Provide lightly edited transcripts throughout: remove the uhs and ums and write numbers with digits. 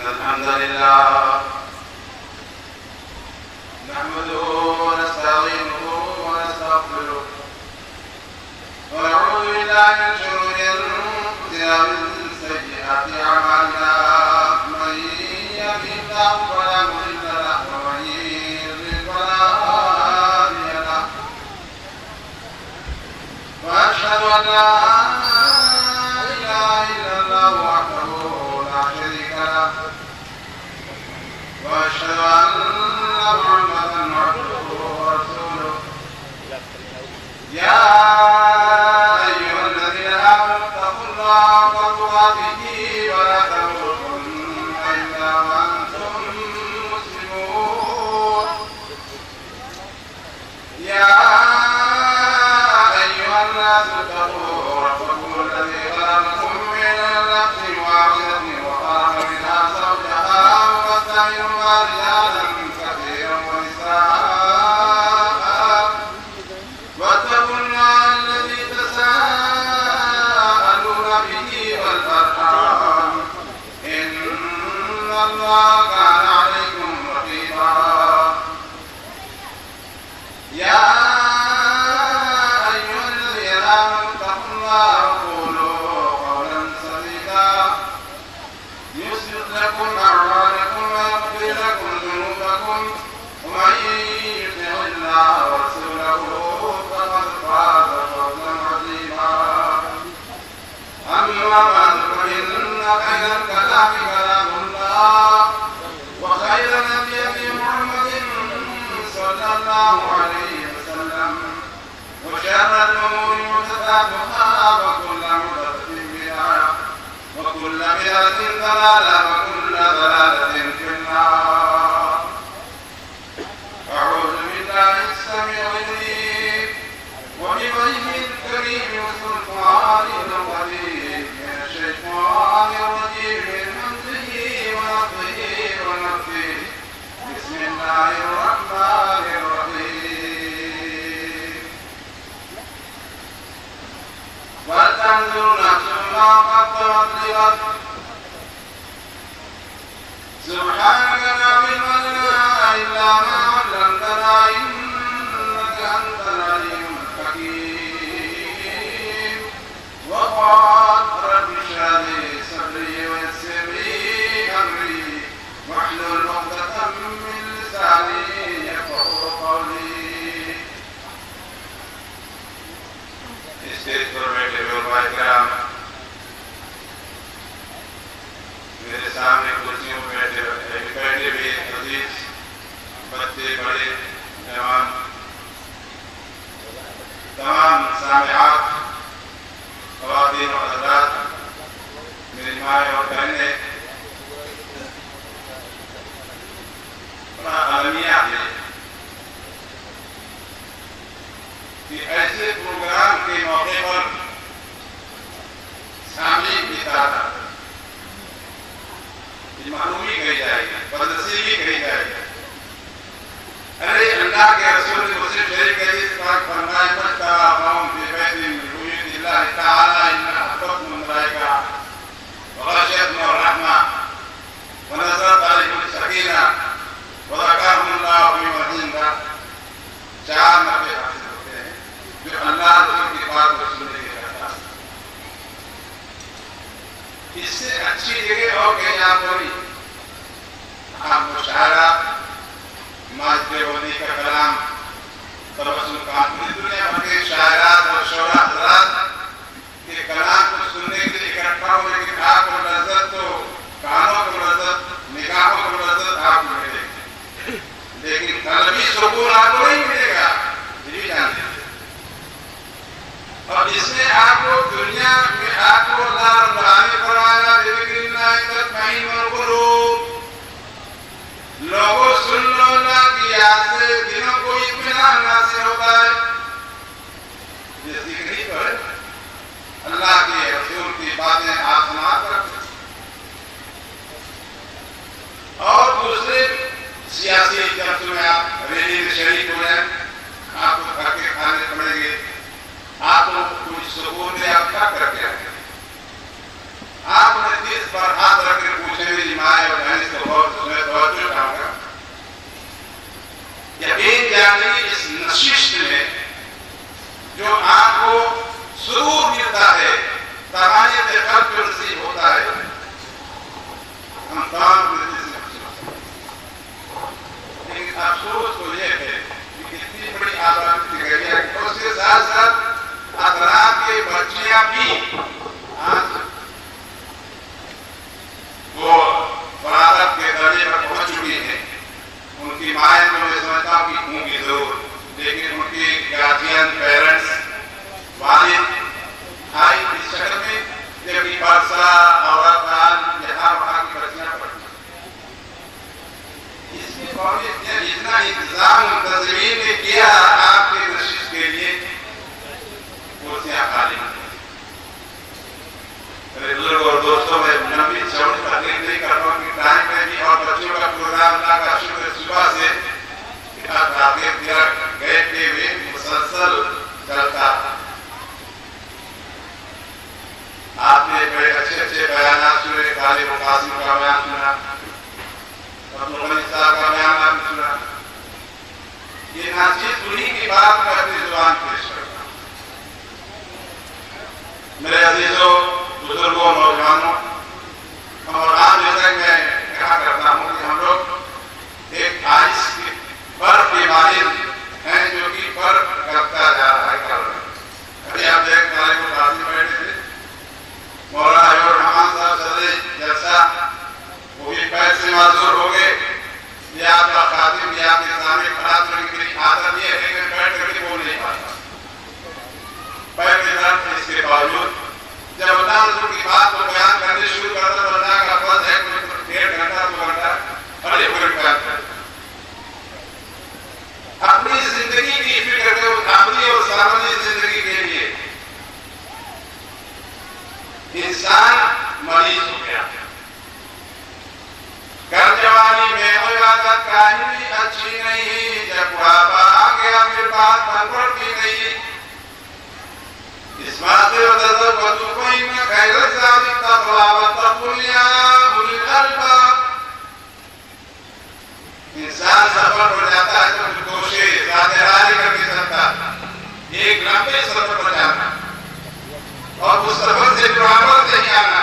الحمد لله نحمده ونستعينه ونستغفره ونعوذ بالله من شرور أنفسنا ومن سيئات أعمالنا من يهده الله فلا مضل له ومن يضلل فلا هادي له وأشهد أن لا إله إلا الله وحده لا شريك له وأشهد أن محمدا عبده ورسوله يا أيها الذين آمنوا اتقوا الله حق تقاته ولا تموتن إلا وأنتم مسلمون يا أيها الناس اتقوا ربكم الذي خلقكم من نفس واحدة وخلق منها زوجها وبث منهما رجالا كثيرا ونساء واتقوا الله الذي تساءلون به والأرحام إن الله كان عليكم رقيبا يا أيها الذين آمنوا اتقوا الله وقولوا قولا سديدا يصلح لكم أعمالكم ويغفر لكم ذنوبكم ومن يطع الله ورسوله فقد فاز فوزا عظيما أما بعد فإن خير الكلام كلام الله وخير الهدي محمد صلى الله عليه وسلم وشر الأمور محدثاتها وكل محدثة بدعة وكل بدعة ضلالة وكل ضلالة في النار أعوذ بالله السميع العليم وبوجهه الكريم وسلطانه القديم من الشيطان الرجيم من همزه ونفخه ونفثه بسم الله الرحمن الرحيم ولتنظر نفس ما قدمت لغد سبحانك لا علم لنا إلا ما علمتنا إنك أنت العليم الحكيم وقال رب اشرح لي صدري ويسر لي أمري واحلل عقدة من لساني يفقهوا قولي اسٹیج پر بیٹھے ہوئے علماء کرام میرے سامنے کرسیوں پہ بیٹھے ہوئے عزیز بچے بڑے جوان تمام سامعات خواتین اور حضرات میری مائیں اور بہنیں بڑا المیہ ہے کہ ایسے پروگرام کے موقع پر سامعین کی تعداد معلومی کہی جائے گی بدنصیبی کہی جائے گی ارے اللہ کے رسول نے مسلم شریف کے حدیث پاک فرمائے مجتمع قوم فی بیت من بیوت اللہ تعالی الا حفتهم الملائکہ وغشیتهم الرحمہ ونزلت علیہم السکینہ وذکرهم اللہ فی من عنده چار نفع حاصل ہوتے ہیں جو اللہ رسول کی بات کو سننے کے کرتا ہے اس سے اچھی جگہ اور کہیں آپ ہوئی آپ مشاعرہ ماجد ونی کا کلام تبسم کا پوری دنیا بھر کے شاعرات اور شعراء حضرات کے کلام کو سننے کے لیے اکٹھا ہو لیکن آپ کو لذت تو کانوں کو لذت نگاہوں کو لذت آپ کو ملے گی لیکن قلبی سکون آپ کو نہیں ملے گا یہ جانتے ہیں اور اس میں آپ کو دنیا میں آپ کو اللہ رب العالمین فرمایا ذکر اللہ تطمئن القلوب لوگوں سن لو اللہ کی یاد سے دلوں کو اطمینان حاصل ہوتا ہے یہ ذکر ہی تو ہے اللہ کے رسول کی باتیں آپ سنا کر اور دوسرے سیاسی جلسوں میں آپ ریلی میں شریک ہو جائیں آپ کو گھر کے کھانے پڑیں گے آپ کو کچھ سکون میں آپ کیا کر کے آئیں گے آپ نے اس پر ہاتھ رکھ کے پوچھیں میری ماں اور بہن اور اتنا انتظام منتظمین نے کیا آپ کے نشست کے لیے، کرسیاں خالی نہیں۔ میرے بزرگ اور دوستوں، میں لمبی چوڑی تقریر نہیں کر رہا ہوں کہ ٹائم میں بھی، اور بچوں کا پروگرام اللہ کا شکر صبح سے گئے ہوئے مسلسل چلتا۔ آپ نے بڑے اچھے اچھے بیانات سنے، غالب قاسم کا بیان سنا، عبدالغنی صاحب کا بیان آپ نے سنا۔ یہ ناچیز انہی کی بات میں اپنی زبان پیش کرتا ہوں۔ میرے عزیزوں، بزرگوں، نوجوانوں، اور آج جیسا میں کہا کرتا ہوں کہ ہم لوگ ایک آئس کی برف کی مانند ہیں جو کہ برف کرتا جا رہا ہے۔ ابھی آپ دیکھ رہے ہیں قاضی بیٹھے تھے، مولانا حبیب الرحمان صاحب صدر جلسہ، وہ بھی پیر سے معذور ہو گئے۔ یہ آپ کا خادم، یہ آپ کے سامنے کھڑا، تو میری عادت یہ ہے کہ بیٹھ کر کے بول نہیں پاتا، پیر کے درد ہے۔ اس کے باوجود جب اللہ رسول کی بات کو بیان کرنے شروع کرتا تو اللہ کا فرض ہے کہ 1.5 گھنٹہ 2 گھنٹہ بڑے بڑے بیان کرتا۔ اپنی زندگی کی فکر کرو، اپنی اور سامنے زندگی کے لیے انسان مریض ہو گیا۔ گر جوانی میں ہو عادت کاہی اچھی نہیں، جب بڑھاپا آ گیا پھر بات پڑتی نہیں۔ اس بات سے وَتَذَوَّدُوا فَإِنَّ خَيْرَ الزَّادِ التَّقْوَىٰ وَاتَّقُوا يَا أُولِي الْأَلْبَابِ۔ انسان سفر پر جاتا ہے تو کوشش ذات راضی کر کے چلتا، ایک لمبے سفر پر جانا اور اس سفر سے برابر نہیں آنا۔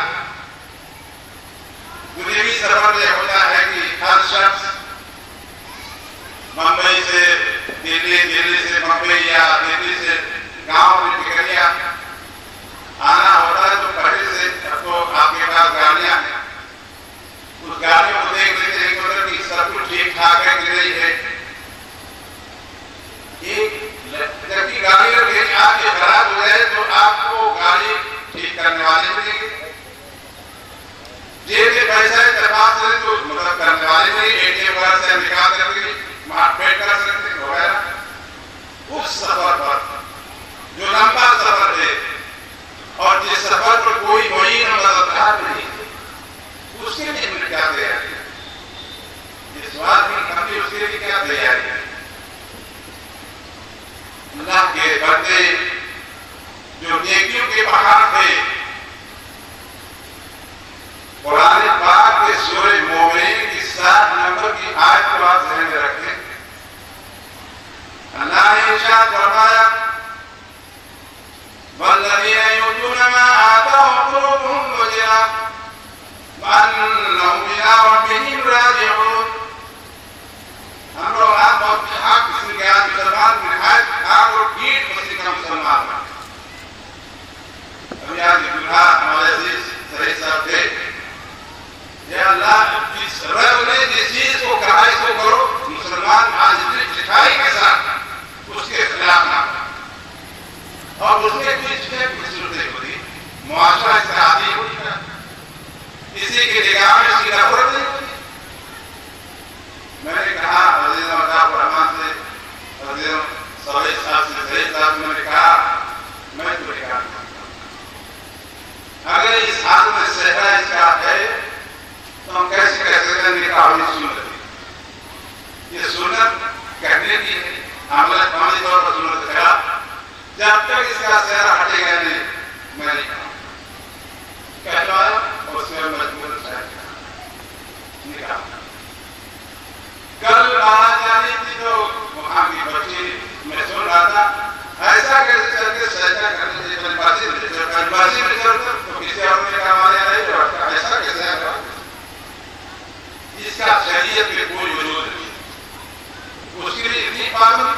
دنیاوی سفر یہ ہوتا ہے کہ ہر شخص ممبئی سے دلی، دلی سے ممبئی یا دلی سے گاؤں میں ٹکریا آنا ہوتا ہے، تو پہلے سے تو آپ کے پاس گاڑیاں ہیں، اس گاڑیوں کو دیکھ لیتے ہیں کہ سب کچھ ٹھیک ٹھاک ہے کہ نہیں ہے۔ جب کی گاڑی اگر آپ کے خراب ہو جائے تو آپ کو گاڑی ٹھیک کرنے والے ملیں گے، جیب سے پیسہ اتفاق سے تو مطلب کرنے والے ملیں گے، ATM وغیرہ سے نکال کر کے مارک پیٹ کر سکتے ہیں وغیرہ۔ اس سفر پر جو لمبا سفر ہے اور جس سفر پر کوئی معین مددگار نہیں، اس کے لیے ہمیں کیا تیاری ہے؟ اس بات میں ہمیں اس کے لیے کیا تیاری ہے؟ اللہ کے بندے جو نیکیوں کے پہاڑ تھے، قرآن پاک کے سورہ مومنین کی 7 نمبر کی آیت کو آپ ذہن میں رکھیں۔ اللہ نے ارشاد فرمایا وَالَّذِينَ يُؤْتُونَ مَا آتَاهُمْ قُلُوبُهُمْ وَجِلَةٌ وَأَنَّهُمْ إِلَىٰ رَبِّهِمْ راجعون۔ ہم لوگ آپ بہت حق قسم کے آج مسلمان نہایت آگ اور کیٹ قسم کا مسلمان ہیں۔ ابھی آج دلہا ہمارے عزیز سعید صاحب تھے، یا اللہ جس رب نے جس چیز کو کہا اس کو کرو، مسلمان آج اتنی لکھائی کے ساتھ اس کے خلاف نہ ہو، اور اس میں کچھ صورتیں ہوتی، معاشرہ اس کا عادی ہو چکا، کسی کی نگاہ میں اس کی نفرت نہیں ہوتی۔ میں نے کہا عزیز مطلب رحمان سے، عزیز سعید صاحب سے، سعید صاحب میں نے کہا میں تو نکاح کرتا ہوں، اگر اس حال میں صحرا اس کا ہے تو ہم کیسے کہہ سکتے ہیں نکاح ہوئی سنت ہے؟ یہ سنت کہنے کی عمل عملی طور پر سنت ہے، جب تک اس کا صحرا ہٹے گا نہیں میں نہیں کہلوایا، اور اس میں مجبور نکاح۔ کل باہر جانی تھی تو وہاں کی بچی میں سن رہا تھا، ایسا کیسے چل کے سجدہ کرنے سے کلباسی میں چلتا تو کسی اور نے کہا ہمارے یہاں نہیں چڑھتا، ایسا کیسے ہے؟ اس کا شریعت میں کوئی وجود نہیں، اس کے لیے اتنی پابندی،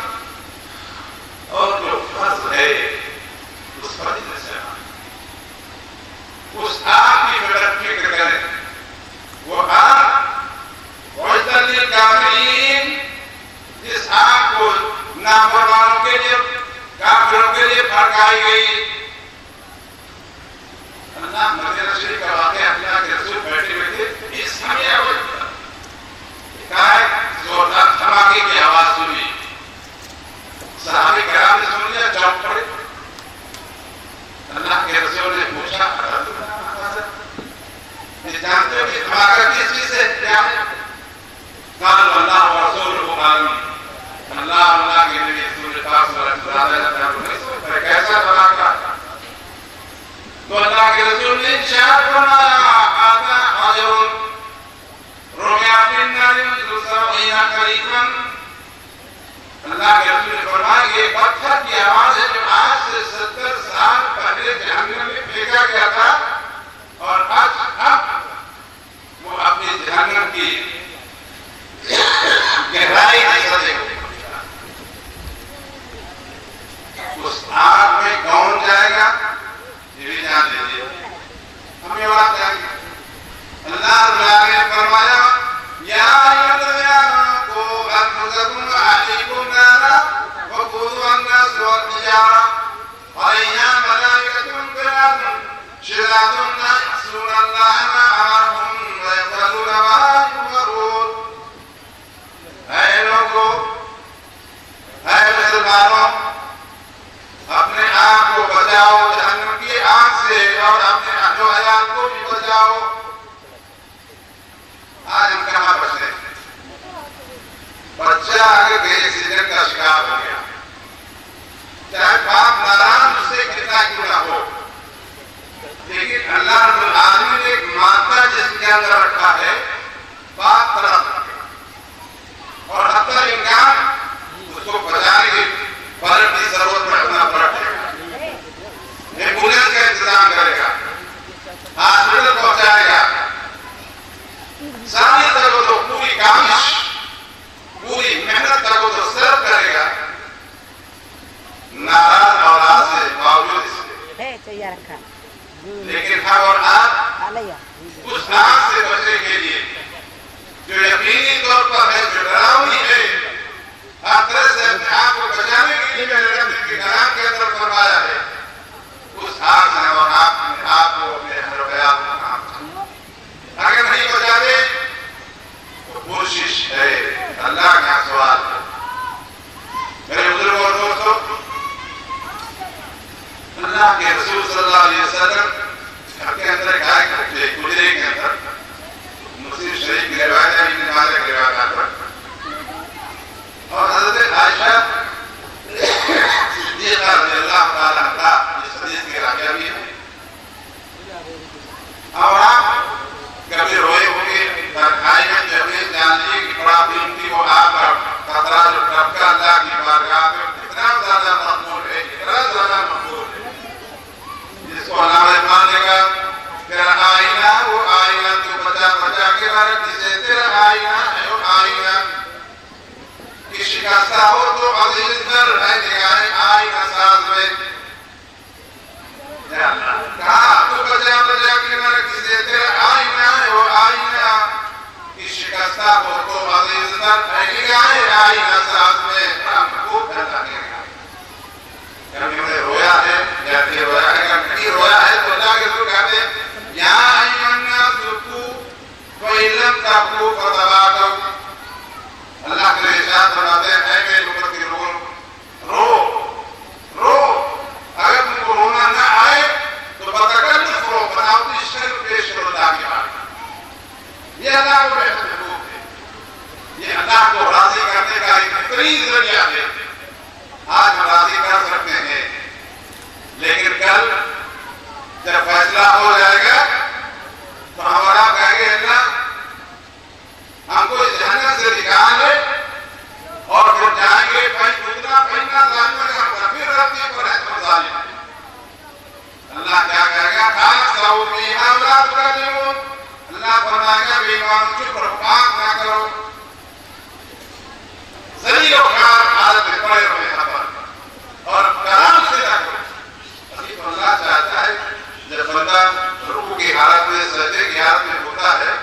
اور جو فرض ہے اس فرض میں سے اس آپ کی فکر کریں، وہ آپ جس آگ کو نافرمانوں کے لیے، کافروں کے لیے پھڑکائی گئی۔ اللہ مدینہ شریف کا واقعہ، اللہ کے رسول بیٹھے ہوئے تھے، اس ہمیں کہا ہے زوردار قال اللہ ورسولہ عالم، اللہ کے نبی رسول پاک صلی اللہ علیہ وسلم کیسا طلاق؟ تو اللہ کے رسول نے ارشاد فرمایا آتا حجر رمیا فی النار مثل 70 خریفا، اللہ کے رسول نے فرمایا یہ پتھر کی آواز ہے جو آج سے 70 سال پہلے جہنم میں پھینکا گیا تھا اور اب وہ اپنی جہنم کی گہرائی میں سجے ہوئے۔ اس آگ میں کون جائے گا یہ بھی جان لیجیے، ہم یہ بات جائیں گے۔ اللہ تعالیٰ نے فرمایا یا ایھا الذین قوا انفسکم وأهلیکم نارا وقودها الناس والحجارہ علیہا ملائکۃ غلاظ شداد لا یعصون اللہ ما امرهم ویفعلون ما یؤمرون۔ اے لوگوں، اے مسلمانوں، اپنے آپ کو بچاؤ جہنم کی آگ سے اور اپنے اہل و عیال کو بھی بچاؤ۔ آج ہم کہاں بچتے ہیں؟ بچہ اگر کوئی ایکسیڈنٹ کا شکار ہو گیا، چاہے باپ ناراض اس سے کتنا کیوں نہ ہو، لیکن اللہ رب العالمین نے ایک مادہ جسم کے اندر رکھا ہے، باپ طرف، اور حتی امکان اس کو بچانے کی بلڈ کی ضرورت پڑنا پڑے، ایمبولینس کا انتظام کرے گا، ہاسپٹل پہنچائے گا، ساری طرح تو پوری کاوش پوری محنت تک وہ تو صرف کرے گا، ناراض اولاد سے باوجود اس کے، لیکن ہم اور آپ اس آگ سے بچنے کے لیے جو یقینی طور پر ہے، جو ڈراؤنی ہے، ہر طرح سے اپنے آپ کو بچانے کے لیے میرے رب کے کلام کے اندر فرمایا ہے، اس آگ سے اور آپ کو اپنے اہل و عیال کو کام اگر نہیں بچاتے تو کوشش ہے، اللہ کا سوال ہے۔ میرے بزرگوں اور دوستوں، اللہ کے رسول صلی اللہ علیہ وسلم گھر کے اندر ایک گجرے کے اندر، مسلم شریف کی روایت ہے، ابن ماجہ کی روایت پر، اور حضرت عائشہ صدیقہ رضی اللہ تعالیٰ عنہا اس حدیث کے راویہ بھی ہے، اور آپ کبھی روئے ہوں گے تنہائی میں، جب یہ جان لیے کہ بڑا دن کی وہ آپ پر خطرہ جو ٹپکا اللہ کی بارگاہ میں اتنا زیادہ مقبول ہے، اتنا زیادہ مقبول ہے، جس کو علامہ مانے گا تیرا آئینہ وہ آئینہ تو بچا بچا کے رکھ، جسے تیرا آئینہ ہے وہ آئینہ کہ شکستہ ہو تو عزیز در ہے نگاہ آئینہ ساز میں، کہا تو بچا بچا کے رکھ، جسے تیرا آئینہ ہے وہ آئینہ کہ شکستہ ہو تو عزیز در ہے نگاہ آئینہ ساز میں، خوب پھیلا کے رکھا۔ کبھی ہم نے رویا ہے یا پھر رویا ہے، اگر نہیں رویا ہے تو اللہ کے رسول کہتے ہیں یا ایھا الناس ذوقوا فإن لم تذوقوا فتباکوا، اللہ کے ارشاد فرماتے ہیں اے میرے امت کے لوگوں، رو، اگر تم کو رونا نہ آئے تو بتکلف رو، بناوٹی شکل پیش کرو اللہ کے بارے، یہ اللہ کو بہتر حقوق ہے، یہ اللہ کو راضی کرنے کا ایک بہترین ذریعہ ہے۔ آج ہم راضی کر سکتے ہیں، لیکن کل جب فیصلہ ہو جائے گا تو ہمارا کہے گے اللہ ہم کو اس جہنم سے نکالے، اور پھر جائیں گے اتنا پہننا ظالم ہے، ہم پھر ربی پر ہے تو ظالم ہے۔ اللہ کیا کہے گا خاص فیھا ولا تکلمون، اللہ فرمائے گا بے ایمان چپ رہو، بات نہ کرو، ذلیل و خوار حالت میں پڑے رہو یہاں پر، اور کلام سے نہ کرو۔ اسی تو اللہ چاہتا ہے جب بندہ رکوع کی حالت میں، سجدے کی حالت میں ہوتا ہے،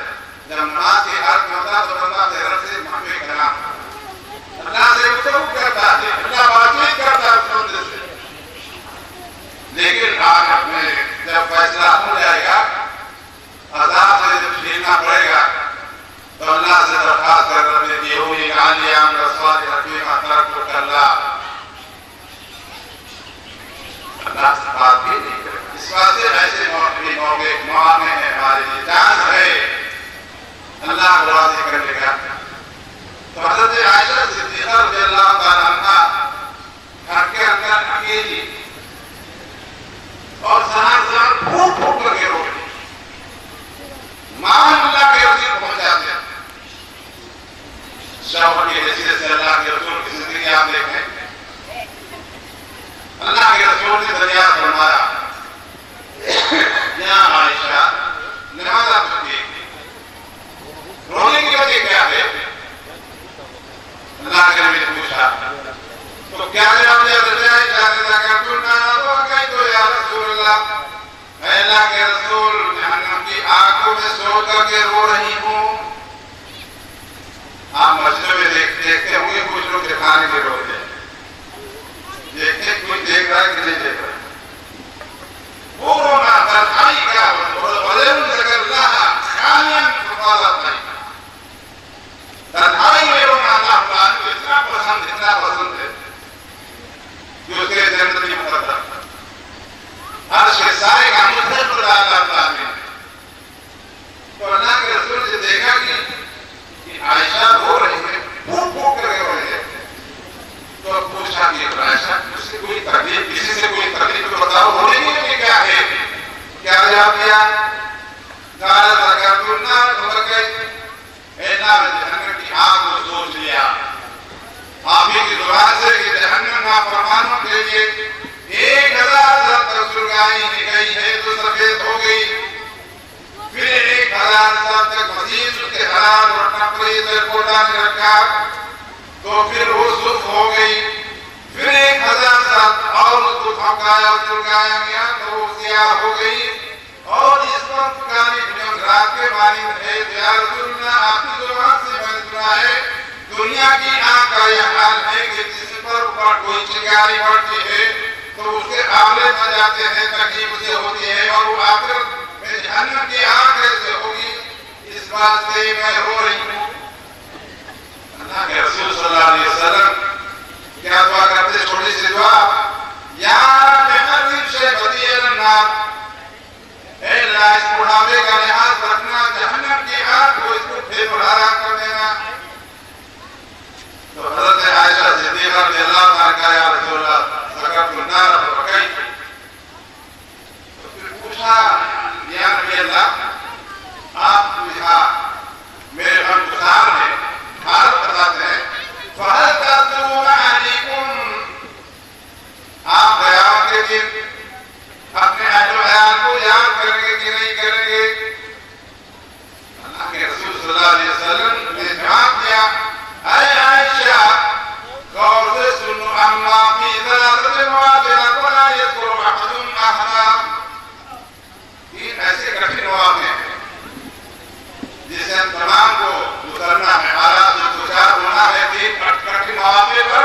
جب نماز کی حالت میں ہوتا ہے تو بندہ اپنے رب سے محبت کلام اللہ سے گفتگو کرتا ہے، اللہ بات چیت کرتا ہے اس بندے سے، لیکن آج اپنے جب فیصلہ ہو جائے گا، عذاب سے جب جھیلنا پڑے گا تو اللہ سے درخواست کر رہے کہ ہوئی کہانی عام رسوا حکیمہ ترک اللہ، اللہ سے بات بھی نہیں کرے۔ اس بات سے ایسے موقع ہیں ہمارے لیے، چانس ہے اللہ کو راضی کرنے کا، کر کے رو رہی ہوں. آپ مسجدوں میں دیکھتے ہوں گے کچھ لوگ دکھانے کے روتے ہیں. دیکھتے کوئی دیکھ رہا ہے کہ نہیں دیکھ رہا. وہ رونا تنہائی کیا تنہائی میں رونا اللہ تعالیٰ کو اتنا پسند ہے کہ اس کے جنت نہیں پڑتا. عرش کے سائے کا مدھر پر اللہ تعالیٰ نے تو اللہ کے رسول سے دیکھا کہ عائشہ رو رہی ہے, پھوک پھوک کر رو رہی ہے. تو پوچھا کہ عائشہ اس سے کوئی تکلیف, کسی سے کوئی تکلیف تو بتاؤ, ہونے کی کیا ہے؟ کیا جواب دیا؟ قال ذکرت النار فبكيت. اے نار جہنم کی آگ کو سوچ لیا آپ ہی کی دعا سے کہ جہنم نافرمانوں کے لیے 1000 تک سرگائی نکلی ہے تو سفید ہو گئی, پھر 1000 تک مزید اس کے حرام اور نقلی کوٹا نے رکھا تو پھر وہ سرخ ہو گئی, پھر 1000 اور اس کو پھکایا اور سرگایا گیا تو وہ سیاہ ہو گئی. اور اس وقت کاری رات کے مانند ہے. یا رسول اللہ آپ کی زبان سے میں نے سنا ہے دنیا کی آنکھ کا یہ حال ہے کہ جس پر کوئی چنگاری پڑتی ہے تو اس کے آولے نہ جاتے ہیں, تکلیف سے ہوتی ہے, اور وہ آخرت میں جہنم کی آنکھ کیسے ہوگی. اس بات سے میں رو رہی ہوں. اللہ کے رسول صلی اللہ علیہ وسلم کیا دعا کرتے؟ چھوٹی سی دعا, یا بحرم شیبتی النار, اے اللہ اس بڑھاپے کا لحاظ رکھنا, جہنم کی آگ کو اس کو پھر حرام کر دینا. تو حضرت عائشہ صدیقہ رضی اللہ عنہا کا یا رسول اللہ ذکرت النار فبكيت. تو پھر پوچھا یا نبی اللہ آپ یہاں میرے غمگسار ہیں, حالت بتاتے ہیں. فہل تذكرون اهلكم, آپ قیامت کے دن اپنے اہل و عیال کو یاد کریں گے کہ نہیں کریں گے؟ اللہ کے رسول صلی اللہ علیہ وسلم نے جواب دیا, اے عائشہ غور سے سنو, اما فی ذات المواقع ولا يذكر احد احدا. 3 ایسے کٹھن مواقع ہیں جسے ہم تمام کو گزرنا ہے, حالات سے دوچار ہونا ہے. 3 کٹھن مواقع پر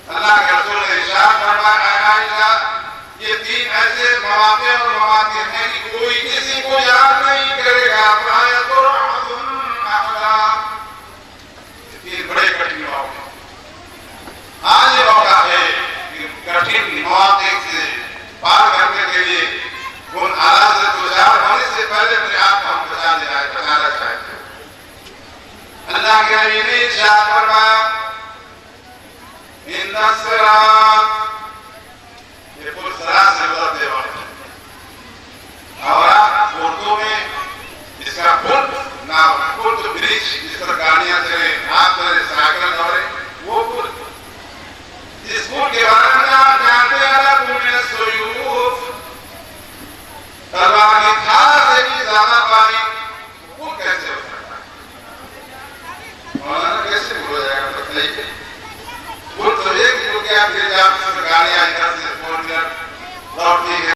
اللہ کے رسول نے ارشاد فرمایا, اے عائشہ یہ 3 ایسے مواقع اور مواقع ہیں کہ کوئی کسی کو یاد نہیں کرے گا. یہ بڑے کٹھن مواقع. آج یہ موقع ہے کہ کٹھن مواقع سے پار کرنے کے لیے ان حالات سے دوچار ہونے سے پہلے اپنے آپ کو ہم بچانا چاہتے ہیں. اللہ کے نبی نے ارشاد فرمایا, ان الصراط, یہ پل صراط سے گزرتے وقت, اور اردو میں اس کا پل نام, پل تو برج جس پر گاڑیاں چلے, آپ چلے, سائیکل دوڑے, وہ پل. جس پل کے بارے میں آپ جانتے ہیں لکم من السیوف, تلوار کی دھار سے بھی زیادہ پانی. پل کیسے ہو سکتا ہے؟ مولانا کیسے پل ہو جائے گا؟ بتائیے. پل تو ایک جو کہ آپ گاڑیاں ادھر سے 4 ویلر لوٹتی ہے.